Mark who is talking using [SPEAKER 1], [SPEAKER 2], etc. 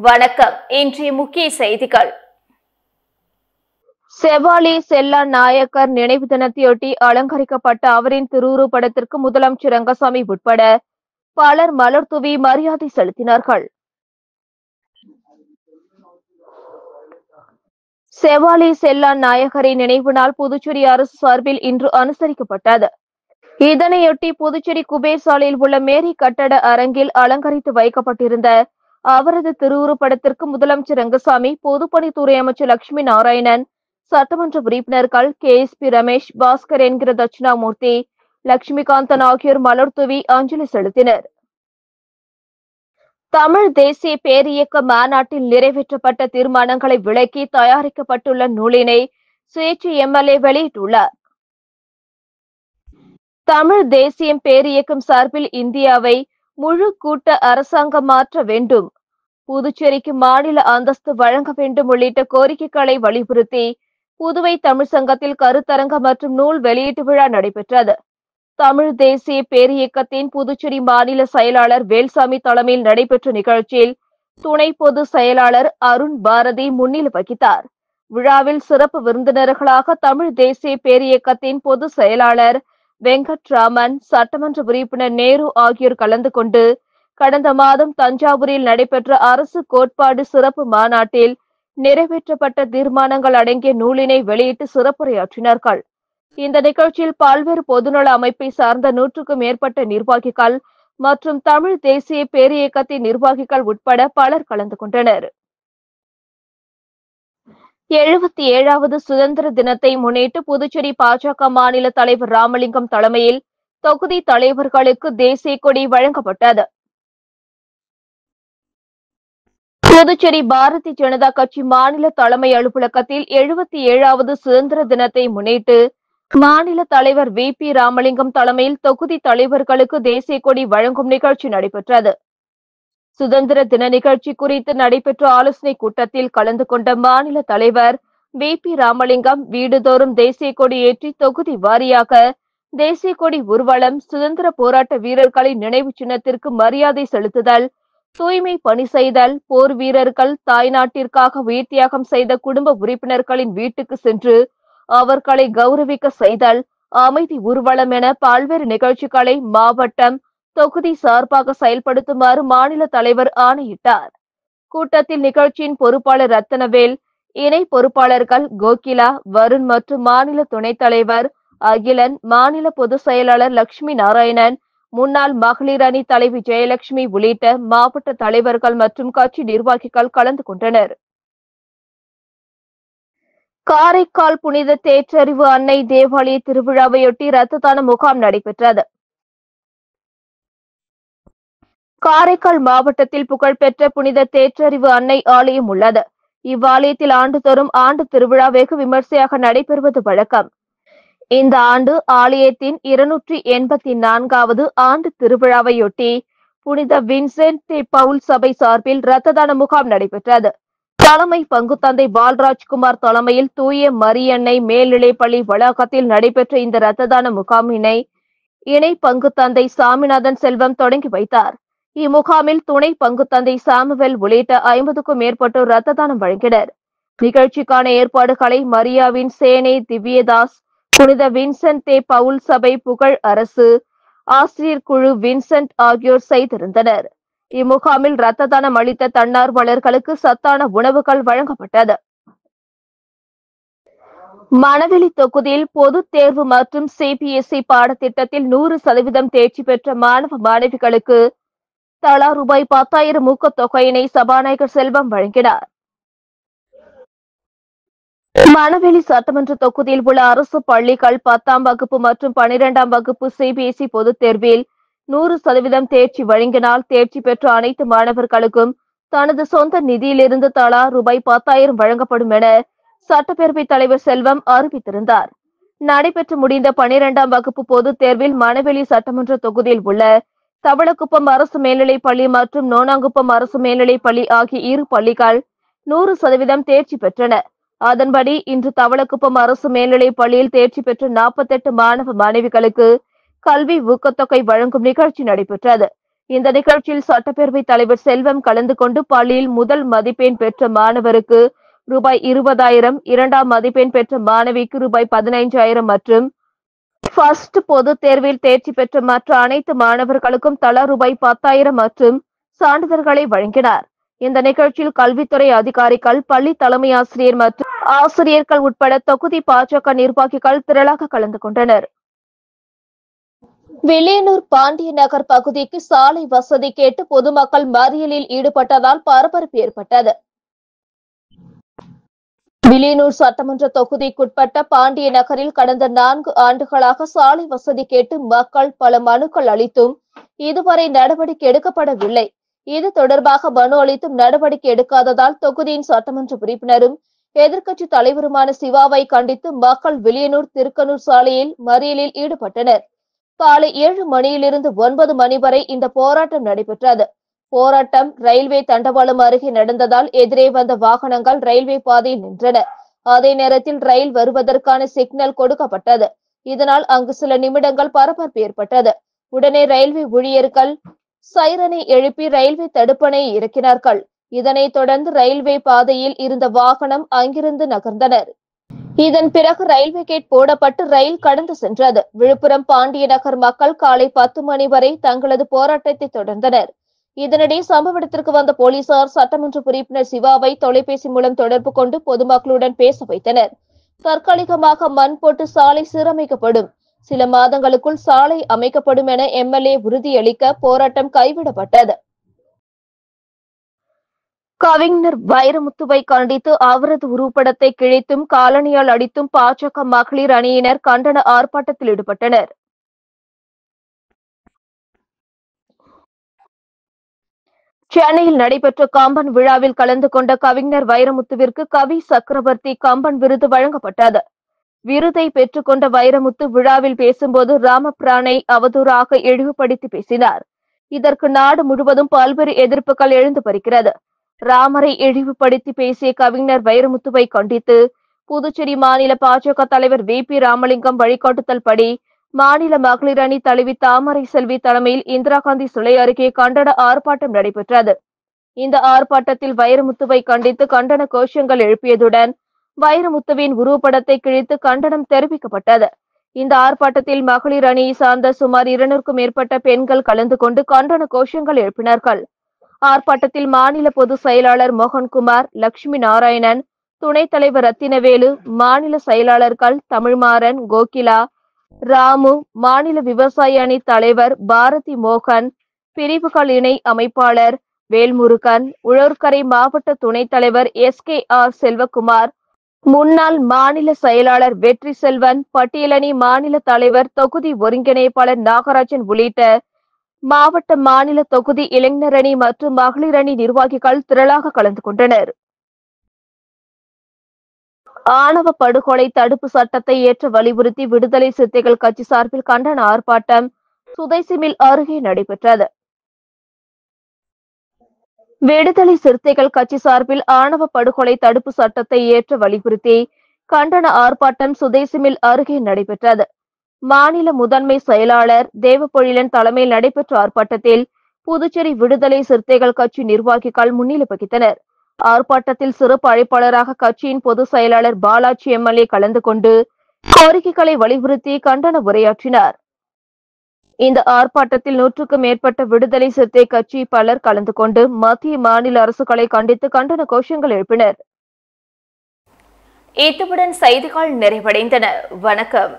[SPEAKER 1] வணக்கம். இன்றைய முக்கிய செய்திகள்.
[SPEAKER 2] செவாலி செல்லா நாயக்கர் நினைவு தினத்தையொட்டி அலங்கரிக்கப்பட்ட அவரின் திருவுருவப்படத்திற்கு முதலமைச்சர் ரங்கசாமி உட்பட பலர் மலர் தூவி மரியாதை செலுத்தினார்கள். செவாலி செல்லா நாயகரின் நினைவு நாள் புதுச்சேரி அரசு சார்பில் இன்று அனுசரிக்கப்பட்டது. இதனையொட்டி புதுச்சேரி குபேர் சாலையில் உள்ள மேரி கட்டட அரங்கில் அலங்கரித்து வைக்கப்பட்டிருந்த அவரது திருவுருவப்படத்திற்கு முதலமைச்சர் ரங்கசாமி, பொதுப்பணித்துறை அமைச்சர் லட்சுமி நாராயணன், சட்டமன்ற உறுப்பினர்கள் KSP ரமேஷ், பாஸ்கர் என்கிற தட்சிணாமூர்த்தி, லட்சுமிகாந்தன் ஆகியோர் மலர் தூவி அஞ்சலி செலுத்தினர். தமிழ் தேசிய பேரியக்க மாநாட்டில் நிறைவேற்றப்பட்ட தீர்மானங்களை விளக்கி தயாரிக்கப்பட்டுள்ள நூலினை சுயேட்சை MLA வெளியிட்டுள்ளார். தமிழ் தேசியம் பேரியக்கம் சார்பில் இந்தியாவை முழு கூட்ட அரசாங்கம் மாற்ற வேண்டும், புதுச்சேரிக்கு மாநில அந்தஸ்து வழங்க வேண்டும் உள்ளிட்ட கோரிக்கைகளை வலியுறுத்தி புதுவை தமிழ் சங்கத்தில் கருத்தரங்கம் மற்றும் நூல் வெளியீட்டு விழா நடைபெற்றது. தமிழ் தேசிய பேரியக்கத்தின் புதுச்சேரி மாநில செயலாளர் வேல்சாமி தலைமையில் நடைபெற்ற நிகழ்ச்சியில் துணை பொதுச் செயலாளர் அருண் பாரதி முன்னிலை வகித்தார். விழாவில் சிறப்பு விருந்தினர்களாக தமிழ் தேசிய பேரியக்கத்தின் பொதுச் செயலாளர் வெங்கட்ராமன், சட்டமன்ற உறுப்பினர் நேரு ஆகியோர் கலந்து கொண்டு கடந்த மாதம் தஞ்சாவூரில் நடைபெற்ற அரசு கோட்பாடு சிறப்பு மாநாட்டில் நிறைவேற்றப்பட்ட தீர்மானங்கள் அடங்கிய நூலினை வெளியிட்டு சிறப்புரையாற்றினார்கள். இந்த நிகழ்ச்சியில் பல்வேறு பொதுநல அமைப்பை சார்ந்த 100க்கும் மேற்பட்ட நிர்வாகிகள் மற்றும் தமிழ் தேசிய பேரியக்கத்தின் நிர்வாகிகள் உட்பட பலர் கலந்து கொண்டனர். 77வது சுதந்திர தினத்தை முன்னிட்டு புதுச்சேரி பாஜக மாநில தலைவர் ராமலிங்கம் தலைமையில் தொகுதி தலைவர்களுக்கு தேசிய கொடி வழங்கப்பட்டது. புதுச்சேரி பாரதிய ஜனதா கட்சி மாநில தலைமை அலுவலகத்தில் 77வது சுதந்திர தினத்தை முன்னிட்டு மாநில தலைவர் VP ராமலிங்கம் தலைமையில் தொகுதி தலைவர்களுக்கு தேசிய கொடி வழங்கும் நிகழ்ச்சி நடைபெற்றது. சுதந்திர தின நிகழ்ச்சி குறித்து நடைபெற்ற ஆலோசனை கூட்டத்தில் கலந்து கொண்ட மாநில தலைவர் VP ராமலிங்கம் வீடுதோறும் தேசிய கொடி ஏற்றி தொகுதி வாரியாக தேசிய கொடி ஊர்வலம், சுதந்திர போராட்ட வீரர்களின் நினைவு சின்னத்திற்கு மரியாதை செலுத்துதல், தூய்மை பணி செய்தல், போர் வீரர்கள், தாய்நாட்டிற்காக உயிர் தியாகம் செய்த குடும்ப உறுப்பினர்களின் வீட்டுக்கு சென்று அவர்களை கௌரவிக்க செய்தல், அமைதி ஊர்வலம் என பல்வேறு நிகழ்ச்சிகளை மாவட்டம், தொகுதி சார்பாக செயல்படுத்துமாறு மாநில தலைவர் ஆணையிட்டார். கூட்டத்தில் நிகழ்ச்சியின் பொறுப்பாளர் ரத்தனவேல், இணை பொறுப்பாளர்கள் கோகிலா, வருண் மற்றும் மாநில துணைத் தலைவர் அகிலன், மாநில பொதுச் செயலாளர் லட்சுமி நாராயணன், முன்னாள் மகளிர் அணி தலைவி ஜெயலட்சுமி உள்ளிட்ட மாவட்ட தலைவர்கள் மற்றும் கட்சி நிர்வாகிகள் கலந்து கொண்டனர். காரைக்கால் புனித தேற்றறிவு அன்னை தேவாலய திருவிழாவையொட்டி இரத்த தான முகாம் நடைபெற்றது. காரைக்கால் மாவட்டத்தில் புகழ்பெற்ற புனித தேற்றறிவு அன்னை ஆலயம் உள்ளது. இவ்வாலயத்தில் ஆண்டுதோறும் ஆண்டு திருவிழா வெகு விமர்சையாக நடைபெறுவது வழக்கம். இந்த ஆண்டு ஆலயத்தின் 284வது ஆண்டு திருவிழாவையொட்டி புனித வின்சென்ட் தி பவுல் சபை சார்பில் இரத்த தான முகாம் நடைபெற்றது. தலைமை பங்குத்தந்தை பால்ராஜ்குமார் தலைமையில் தூய மரியன்னை மேல்நிலைப்பள்ளி வளாகத்தில் நடைபெற்ற இந்த இரத்த தான முகாமினை இணை பங்குத்தந்தை சாமிநாதன் செல்வம் தொடங்கி வைத்தார். இம்முகாமில் துணை பங்குத்தந்தை சாமுவேல் உள்ளிட்ட 50க்கும் மேற்பட்டோர் இரத்த தானம் வழங்கினர். நிகழ்ச்சிக்கான ஏற்பாடுகளை மரியாவின் சேனை திவ்யதாஸ், புனித வின்சென்ட் தே பவுல் சபை புகழ் அரசு, ஆசிரியர் குழு வின்சென்ட் ஆகியோர் செய்திருந்தனர். இம்முகாமில் இரத்த தானம் அளித்த தன்னார்வலர்களுக்கு சத்தான உணவுகள் வழங்கப்பட்டது. மணவெளி தொகுதியில் பொதுத் தேர்வு மற்றும் CBSE பாடத்திட்டத்தில் 100% தேர்ச்சி பெற்ற மாணவ மாணவிகளுக்கு தலா ரூபாய் 10,000 ஊக்கத்தொகையினை சபாநாயகர் செல்வம் வழங்கினார். மணவெளி சட்டமன்ற தொகுதியில் உள்ள அரசு பள்ளிகள் 10ஆம் வகுப்பு மற்றும் 12ஆம் வகுப்பு CBSE பொதுத் தேர்வில் 100% தேர்ச்சி வழங்கினால் தேர்ச்சி பெற்ற அனைத்து மாணவர்களுக்கும் தனது சொந்த நிதியிலிருந்து தலா ரூபாய் 10,000 வழங்கப்படும் என சட்டப்பேரவைத் தலைவர் செல்வம் அறிவித்திருந்தார். நடைபெற்று முடிந்த 12ஆம் வகுப்பு பொதுத் தேர்வில் மணவெளி சட்டமன்ற தொகுதியில் உள்ள தவளக்குப்பம் அரசு மேல்நிலைப் பள்ளி மற்றும் நோனாங்குப்பம் அரசு மேல்நிலைப் பள்ளி ஆகிய இரு பள்ளிகள் 100% தேர்ச்சி பெற்றன. அதன்படி இன்று தவளக்குப்பம் அரசு மேல்நிலைப் பள்ளியில் தேர்ச்சி பெற்ற 48 மாணவ மாணவிகளுக்கு கல்வி ஊக்கத்தொகை வழங்கும் நிகழ்ச்சி நடைபெற்றது. இந்த நிகழ்ச்சியில் சட்டப்பேரவை தலைவர் செல்வம் கலந்து கொண்டு பள்ளியில் முதல் மதிப்பெண் பெற்ற மாணவருக்கு ரூபாய் 20,000, இரண்டாம் மதிப்பெண் பெற்ற மாணவிக்கு ரூபாய் 15,000 மற்றும் ஃபர்ஸ்ட் பொது தேர்வில் தேர்ச்சி பெற்ற மற்ற அனைத்து மாணவர்களுக்கும் தலா ரூபாய் 10,000 மற்றும் சான்றிதழ்களை வழங்கினார். இந்த நிகழ்ச்சியில் கல்வித்துறை அதிகாரிகள், பள்ளி தலைமை ஆசிரியர் மற்றும் ஆசிரியர்கள் உட்பட தொகுதி பாஜக நிர்வாகிகள் திரளாக கலந்து கொண்டனர். வில்லியனூர் பாண்டிய நகர் பகுதிக்கு சாலை வசதி கேட்டு பொதுமக்கள் மறியலில் ஈடுபட்டதால் பரபரப்பு ஏற்பட்டது. வில்லியனூர் சட்டமன்ற தொகுதிக்குட்பட்ட பாண்டிய நகரில் கடந்த 4 ஆண்டுகளாக சாலை வசதி கேட்டு மக்கள் பல மனுக்கள் அளித்தும் இதுவரை நடவடிக்கை எடுக்கப்படவில்லை. இது தொடர்பாக மனு அளித்தும் நடவடிக்கை எடுக்காததால் தொகுதியின் சட்டமன்ற உறுப்பினரும் எதிர்க்கட்சி தலைவருமான சிவாவை கண்டித்து மக்கள் வில்லியனூர் திருக்கனூர் சாலையில் மறியலில் ஈடுபட்டனர். காலை 7 மணியிலிருந்து 9 மணி வரை இந்த போராட்டம் நடைபெற்றது. போராட்டம் ரயில்வே தண்டவாளம் அருகே நடந்ததால் எதிரே வந்த வாகனங்கள் ரயில்வே பாதையில் நின்றன. அதே நேரத்தில் ரயில் வருவதற்கான சிக்னல் கொடுக்கப்பட்டது. இதனால் அங்கு சில நிமிடங்கள் பரபரப்பு ஏற்பட்டது. உடனே ரயில்வே ஊழியர்கள் சைரனை எழுப்பி ரயில்வே தடுப்பணை இறக்கினார்கள். இதனைத் தொடர்ந்து ரயில்வே பாதையில் இருந்த வாகனம் அங்கிருந்து நகர்ந்தனர். இதன் பிறகு ரயில்வே கேட் போடப்பட்டு ரயில் கடந்து சென்றது. விழுப்புரம் பாண்டிய நகர் மக்கள் காலை 10 மணி வரை தங்களது போராட்டத்தை தொடர்ந்தனர். இதனிடையே சம்பவ இடத்திற்கு வந்த போலீசார் சட்டமன்ற உறுப்பினர் சிவாவை தொலைபேசி மூலம் தொடர்பு கொண்டு பொதுமக்களுடன் பேச வைத்தனர். தற்காலிகமாக மண் போட்டு சாலை சீரமைக்கப்படும், சில மாதங்களுக்குள் சாலை அமைக்கப்படும் என எம்எல்ஏ உறுதியளிக்க போராட்டம் கைவிடப்பட்டது. கவிஞர் வைரமுத்துவை கண்டித்து அவரது உருவப்படத்தை கிழித்தும் காலணியால் அடித்தும் பாஜக மகளிர் அணியினர் கண்டன ஆர்ப்பாட்டத்தில் ஈடுபட்டனர். சென்னையில் நடைபெற்ற கம்பன் விழாவில் கலந்து கொண்ட கவிஞர் வைரமுத்துவிற்கு கவி சக்கரவர்த்தி கம்பன் விருது வழங்கப்பட்டது. விருதை பெற்றுக் கொண்ட வைரமுத்து விழாவில் பேசும்போது ராமபிரானை அவதூறாக இழிவுபடுத்தி பேசினார். இதற்கு நாடு முழுவதும் பல்வேறு எதிர்ப்புகள் எழுந்து வருகிறது. ராமரை இழிவுபடுத்தி பேசிய கவிஞர் வைரமுத்துவை கண்டித்து புதுச்சேரி மாநில பாஜக தலைவர் VP ராமலிங்கம் வழிகாட்டுதல் படி மாநில மகளிர் அணி தலைவி தாமரை செல்வி தலைமையில் இந்திரா காந்தி சிலை அருகே கண்டன ஆர்ப்பாட்டம் நடைபெற்றது. இந்த ஆர்ப்பாட்டத்தில் வைரமுத்துவை கண்டித்து கண்டன கோஷங்கள் எழுப்பியதுடன் வைரமுத்துவின் உருவப்படத்தை கிழித்து கண்டனம் தெரிவிக்கப்பட்டது. இந்த ஆர்ப்பாட்டத்தில் மகளிர் அணியை சார்ந்த சுமார் 200க்கும் மேற்பட்ட பெண்கள் கலந்து கொண்டு கண்டன கோஷங்கள் எழுப்பினார்கள். ஆர்ப்பாட்டத்தில் மாநில பொதுச் செயலாளர் மோகன்குமார், லட்சுமி நாராயணன், துணைத் தலைவர் ரத்தினவேலு, மாநில செயலாளர்கள் தமிழ்மாறன், கோகிலா, ராமு, மாநில விவசாய அணி தலைவர் பாரதி மோகன், பிரிவுகள் இணை அமைப்பாளர் வேல்முருகன், உழவர்கரை மாவட்ட துணைத் தலைவர் SKR செல்வகுமார், முன்னாள் மாநில செயலாளர் வெற்றி செல்வன், பட்டியலணி மாநில தலைவர் தொகுதி ஒருங்கிணைப்பாளர் நாகராஜன் உள்ளிட்ட மாவட்ட மாநில தொகுதி இளைஞர் அணி மற்றும் மகளிர் அணி நிர்வாகிகள் திரளாக கலந்து கொண்டனர். ஆணவ படுகொலை தடுப்பு சட்டத்தை ஏற்ற வலியுறுத்தி விடுதலை சிறுத்தைகள் கட்சி சார்பில் கண்டன ஆர்ப்பாட்டம் சுதேசி மில் அருகே நடைபெற்றது. விடுதலை சிறுத்தைகள் கட்சி சார்பில் ஆணவ படுகொலை தடுப்பு சட்டத்தை ஏற்ற வலியுறுத்தி கண்டன ஆர்ப்பாட்டம் சுதேசி மில் அருகே நடைபெற்றது. மாநில முதன்மை செயலாளர் தேவபொழிலன் தலைமையில் நடைபெற்ற ஆர்ப்பாட்டத்தில் புதுச்சேரி விடுதலை சிறுத்தைகள் கட்சி நிர்வாகிகள் முன்னிலை வகித்தனர். ஆர்ப்பாட்டத்தில் சிறப்பு அழைப்பாளராக கட்சியின் பொதுச் செயலாளர் பாலாஜி MLA கலந்து கொண்டு கோரிக்கைகளை வலியுறுத்தி கண்டன உரையாற்றினார். இந்த ஆர்ப்பாட்டத்தில் 100க்கும் மேற்பட்ட விடுதலை சிறுத்தை கட்சி பலர் கலந்து கொண்டு மத்திய மாநில அரசுகளை கண்டித்து கண்டன கோஷங்கள் எழுப்பினர்.
[SPEAKER 1] இத்துடன் செய்திகள் நிறைவடைந்தன. வணக்கம்.